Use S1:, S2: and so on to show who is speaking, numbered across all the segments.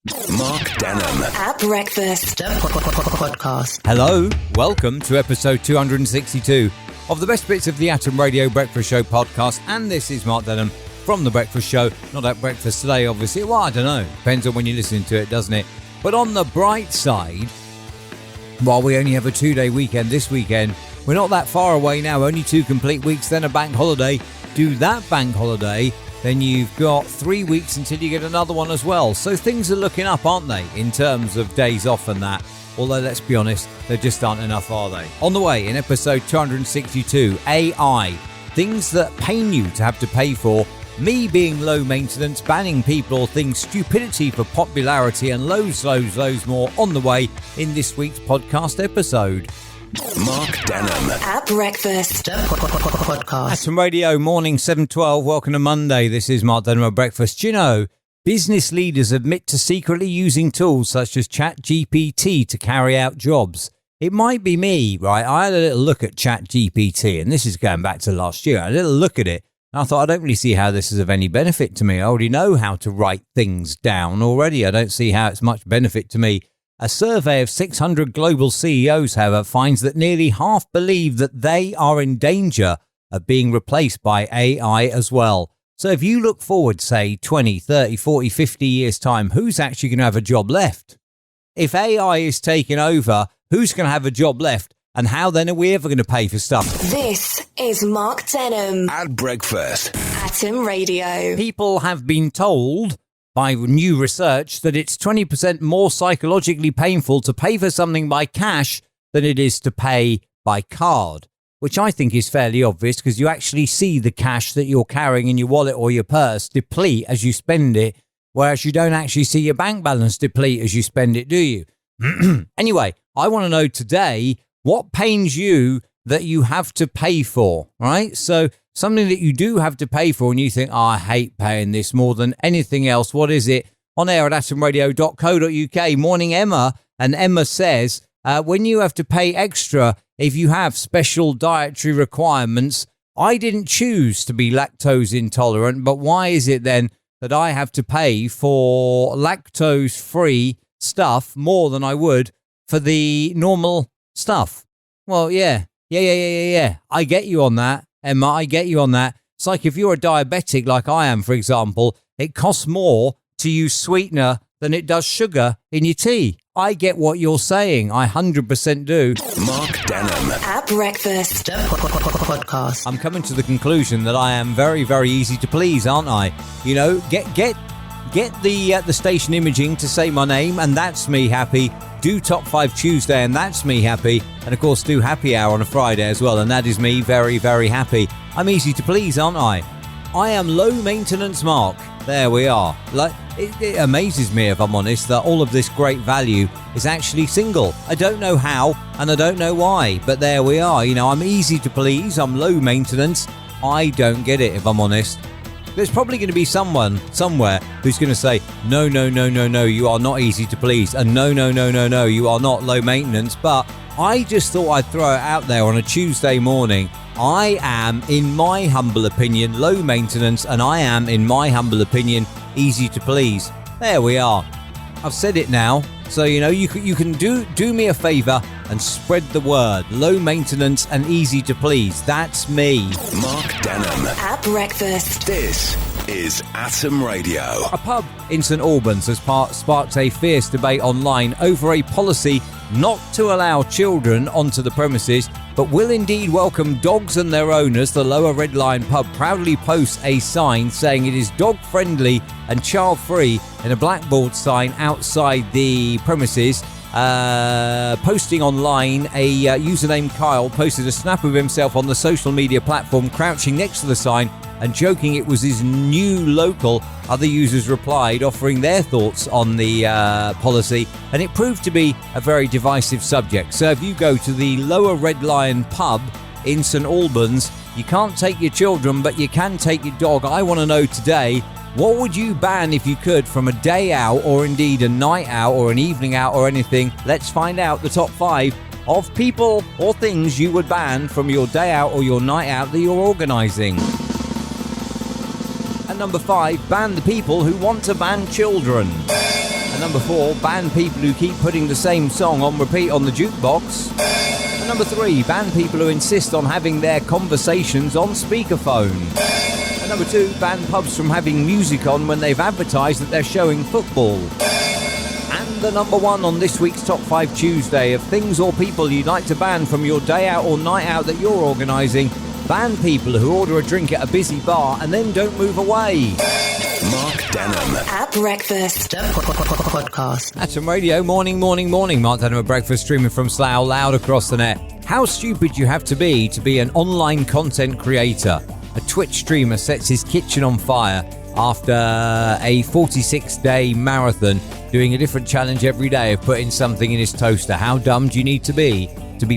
S1: Mark Denholm
S2: at Breakfast Podcast.
S3: Hello, welcome to episode 262 of the best bits of the Atom Radio Breakfast Show podcast, and this is Mark Denholm from the Breakfast Show. Not at breakfast today, obviously. Well, I don't know. Depends on when you're listening to it, doesn't it? But on the bright side, while we only have a 2-day weekend this weekend, we're not that far away now. Only 2 complete weeks, then a bank holiday. Do that bank holiday, then you've got 3 weeks until you get another one as well. So things are looking up, aren't they, in terms of days off and that? Although, let's be honest, there just aren't enough, are they? On the way, in episode 262, AI. Things that pain you to have to pay for. Me being low maintenance, banning people or things, stupidity for popularity, and loads more on the way in this week's podcast episode.
S1: Mark Denholm
S2: at Breakfast Podcast.
S3: Atom Radio, morning 7:12. Welcome to Monday. This is Mark Denholm at Breakfast. Do you know, business leaders admit to secretly using tools such as ChatGPT to carry out jobs. It might be me, right? I had a little look at ChatGPT, and this is going back to last year. I had a little look at it, and I thought, I don't really see how this is of any benefit to me. I already know how to write things down already. I don't see how it's much benefit to me. A survey of 600 global CEOs, however, finds that nearly half believe that they are in danger of being replaced by AI as well. So if you look forward, say, 20, 30, 40, 50 years' time, who's actually going to have a job left? If AI is taking over, who's going to have a job left? And how then are we ever going to pay for stuff?
S2: This is Mark Denholm
S1: at Breakfast.
S2: Atom Radio.
S3: People have been told by new research that it's 20% more psychologically painful to pay for something by cash than it is to pay by card, which I think is fairly obvious because you actually see the cash that you're carrying in your wallet or your purse deplete as you spend it, whereas you don't actually see your bank balance deplete as you spend it, do you? Anyway, I want to know today what pains you that you have to pay for, right? So something that you do have to pay for and you think, I hate paying this more than anything else. What is it? On air at atomradio.co.uk. Morning, Emma. And Emma says, when you have to pay extra if you have special dietary requirements, I didn't choose to be lactose intolerant, but why is it then that I have to pay for lactose-free stuff more than I would for the normal stuff? Well, yeah. I get you on that. Emma, I get you on that. It's like if you're a diabetic like I am, for example, it costs more to use sweetener than it does sugar in your tea. I get what you're saying. I 100% do.
S1: Mark Denholm
S2: at Breakfast Podcast.
S3: I'm coming to the conclusion that I am very, very easy to please, aren't I? You know, get the station imaging to say my name, and that's me happy. Do Top 5 Tuesday, and that's me happy. And, of course, do Happy Hour on a Friday as well, and that is me very, very happy. I'm easy to please, aren't I? I am low maintenance, Mark. There we are. Like it amazes me, if I'm honest, that all of this great value is actually single. I don't know how, and I don't know why, but there we are. You know, I'm easy to please. I'm low maintenance. I don't get it, if I'm honest. There's probably going to be someone somewhere who's going to say, no, you are not easy to please. And no, you are not low maintenance. But I just thought I'd throw it out there on a Tuesday morning. I am, in my humble opinion, low maintenance. And I am, in my humble opinion, easy to please. There we are. I've said it now. So, you know, you can do me a favour and spread the word. Low maintenance and easy to please. That's me.
S1: Mark Denholm
S2: at Breakfast.
S1: This is Atom Radio.
S3: A pub in St Albans has sparked a fierce debate online over a policy not to allow children onto the premises, but will indeed welcome dogs and their owners. The Lower Red Lion pub proudly posts a sign saying it is dog-friendly and child-free in a blackboard sign outside the premises. Posting online, a user named Kyle posted a snap of himself on the social media platform crouching next to the sign and joking it was his new local. Other users replied, offering their thoughts on the policy, and it proved to be a very divisive subject. So if you go to the Lower Red Lion pub in St Albans, you can't take your children, but you can take your dog. I want to know today, what would you ban if you could from a day out, or indeed a night out, or an evening out, or anything? Let's find out the top 5 of people or things you would ban from your day out or your night out that you're organising. At number 5, ban the people who want to ban children. At number 4, ban people who keep putting the same song on repeat on the jukebox. At number 3, ban people who insist on having their conversations on speakerphone. At number 2, ban pubs from having music on when they've advertised that they're showing football. And the number 1 on this week's Top 5 Tuesday of things or people you'd like to ban from your day out or night out that you're organising. Ban people who order a drink at a busy bar and then don't move away.
S1: Mark Denholm.
S2: At breakfast. Podcast.
S3: Atom Radio, morning. Mark Denholm at breakfast, streaming from Slough, loud across the net. How stupid you have to be an online content creator. A Twitch streamer sets his kitchen on fire after a 46-day marathon, doing a different challenge every day of putting something in his toaster. How dumb do you need to be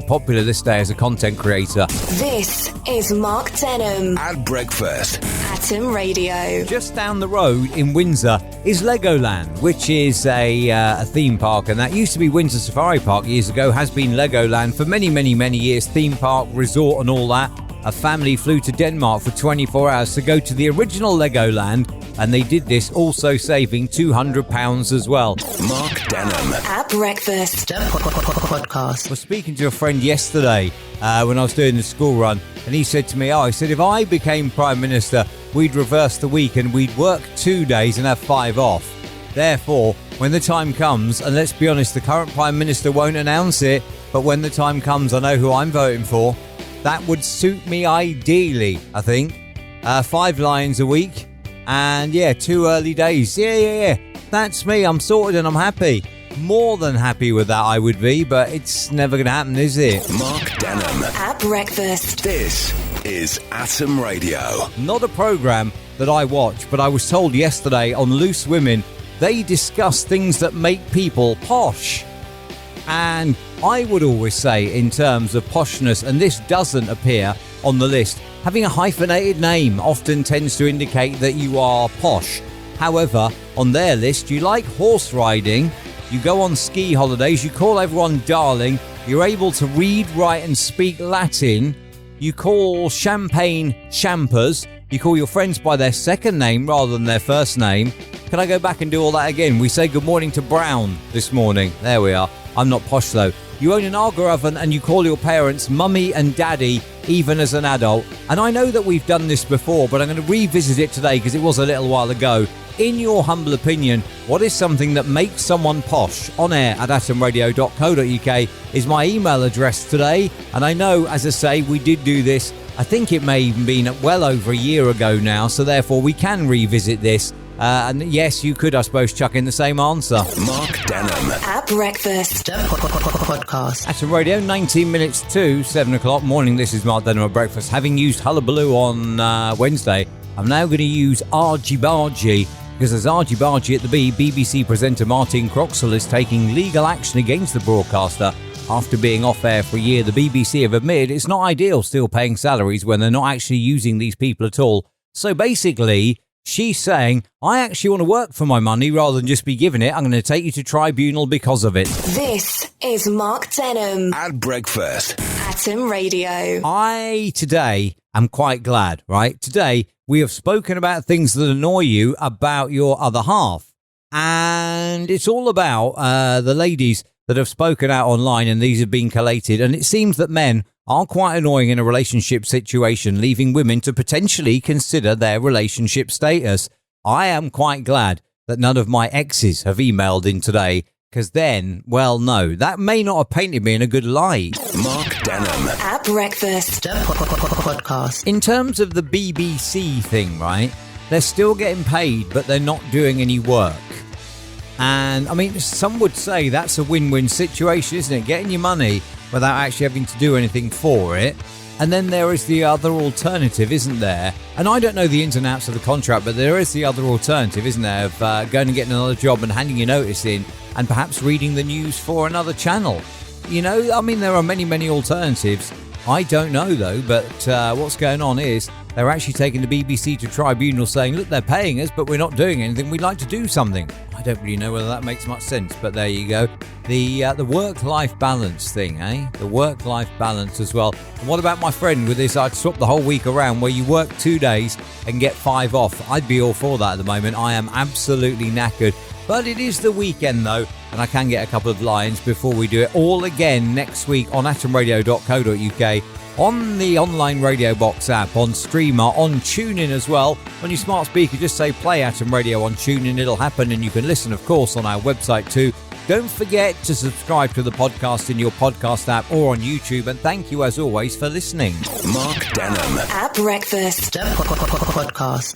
S3: popular this day as a content creator?
S2: This is Mark Denholm.
S1: At breakfast.
S2: Atom Radio.
S3: Just down the road in Windsor is Legoland, which is a theme park, and that used to be Windsor Safari Park years ago, has been Legoland for many years, theme park, resort and all that. A family flew to Denmark for 24 hours to go to the original Legoland, and they did this also saving £200 as well.
S1: Mark Denholm.
S2: At breakfast. Podcast.
S3: I was speaking to a friend yesterday when I was doing the school run, and he said to me, if I became Prime Minister, we'd reverse the week and we'd work 2 days and have 5 off. Therefore, when the time comes, and let's be honest, the current Prime Minister won't announce it, but when the time comes, I know who I'm voting for. That would suit me ideally, I think. 5 lions a week, and 2 early days. Yeah. That's me. I'm sorted and I'm happy. More than happy with that, I would be, but it's never going to happen, is it?
S1: Mark Denholm.
S2: At breakfast.
S1: This is Atom Radio.
S3: Not a programme that I watch, but I was told yesterday on Loose Women, they discuss things that make people posh. And I would always say, in terms of poshness, and this doesn't appear on the list, having a hyphenated name often tends to indicate that you are posh. However, on their list, you like horse riding, you go on ski holidays, you call everyone darling, you're able to read, write and speak Latin, you call champagne champers, you call your friends by their second name rather than their first name. Can I go back and do all that again? We say good morning to Brown this morning. There we are. I'm not posh though. You own an Arga oven and you call your parents mummy and daddy even as an adult. And I know that we've done this before, but I'm going to revisit it today because it was a little while ago. In your humble opinion, what is something that makes someone posh? On air at atomradio.co.uk is my email address today. And I know, as I say, we did do this. I think it may have been well over a year ago now, so therefore we can revisit this. And yes, you could, I suppose, chuck in the same answer.
S1: Mark Denholm.
S2: At breakfast. Podcast.
S3: Atom Radio, 19 minutes to 7 o'clock morning. This is Mark Denholm at breakfast. Having used Hullabaloo on Wednesday, I'm now going to use Argy Bargy, because as Argy Bargy at the BBC presenter Martin Croxall is taking legal action against the broadcaster. After being off air for a year, the BBC have admitted it's not ideal still paying salaries when they're not actually using these people at all. So basically, she's saying, I actually want to work for my money rather than just be given it. I'm going to take you to tribunal because of it.
S2: This is Mark Denholm.
S1: At breakfast.
S2: Atom Radio.
S3: I, today, am quite glad, right? Today, we have spoken about things that annoy you about your other half. And it's all about the ladies that have spoken out online, and these have been collated. And it seems that men are quite annoying in a relationship situation, leaving women to potentially consider their relationship status. I am quite glad that none of my exes have emailed in today, because then, well, no, that may not have painted me in a good light.
S1: Mark Denholm.
S2: At breakfast. Podcast.
S3: In terms of the BBC thing, right, they're still getting paid, but they're not doing any work. And, I mean, some would say that's a win-win situation, isn't it? Getting your money without actually having to do anything for it. And then there is the other alternative, isn't there? And I don't know the ins and outs of the contract, but there is the other alternative, isn't there, of going and getting another job and handing your notice in and perhaps reading the news for another channel. You know, I mean, there are many alternatives. I don't know, though, but what's going on is they're actually taking the BBC to tribunal saying, look, they're paying us, but we're not doing anything. We'd like to do something. I don't really know whether that makes much sense, but there you go. The work-life balance thing, eh? The work-life balance as well. And what about my friend with this, I'd swap the whole week around where you work 2 days and get 5 off. I'd be all for that at the moment. I am absolutely knackered. But it is the weekend though, and I can get a couple of lines before we do it all again next week on atomradio.co.uk, on the online Radio Box app, on Streamer, on TuneIn as well. On your smart speaker, just say play Atom Radio on TuneIn, it'll happen, and you can listen, of course, on our website too. Don't forget to subscribe to the podcast in your podcast app or on YouTube, and thank you as always for listening.
S1: Mark Denham
S2: At breakfast.
S4: Podcast.